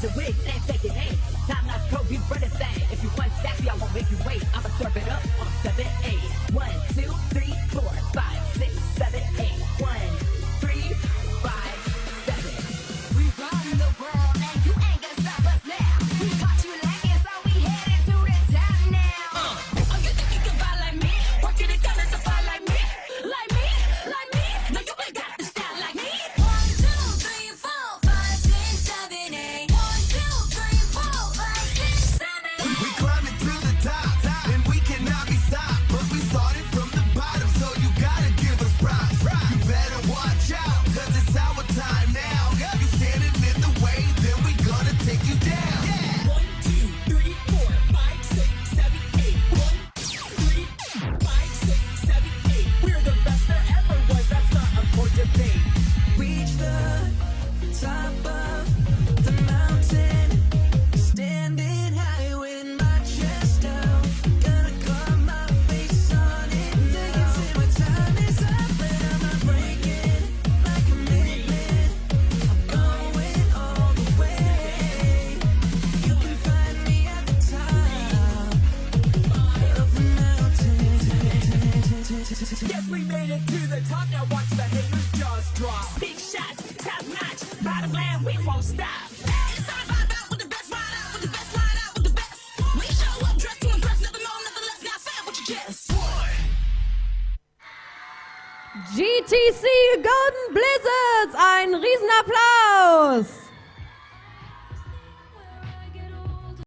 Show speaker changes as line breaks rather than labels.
snatch your wigs and take your aim. Time not pro, you run a thing. If you want sassy, I won't make you wait. I'ma serve it up on 7, 8. 1, 2, 3, 4, 5, 6, 7, 8. 1, 3, 5, 7. We run the world and you ain't gonna stop us now. We caught you lacking, so we headed to the top now. Oh, you think you can buy like me? Working it colors to buy like me? Like me? Like me? No, you ain't got the style like me. 1, 2, 3, 4, 5, 6, 7, 8. 1, 2, 3, 4, 5, 6, 7, 8.
We climbing to the top, and we cannot be stopped. But we started from the bottom, so you gotta give us props. You better watch out, cause it's our time now. You standing in the way, then we gonna take you down.
1, 2, 3, 4, 5, 6, 7, 8. 1, 3, 5, 6, 7, 8. We're the best there ever was. That's not up for debate.
Reach the top of the mountain, standing high with my chest out. Gonna carve my face on it now. They can say my time is up, but I'm not breaking my commitment. I'm going all the way. You can find me at the top of the mountain.
Yes, we made it to the top. Now watch the haters' jaws drop. Big shots, top notch. Bottom line, we won't stop. It's all about with the best, ride out with the best, ride out with the best. We show up dressed to impress, nothing more, nothing less. Got fat with your chest.
GTC Golden Blizzards, ein Riesenapplaus!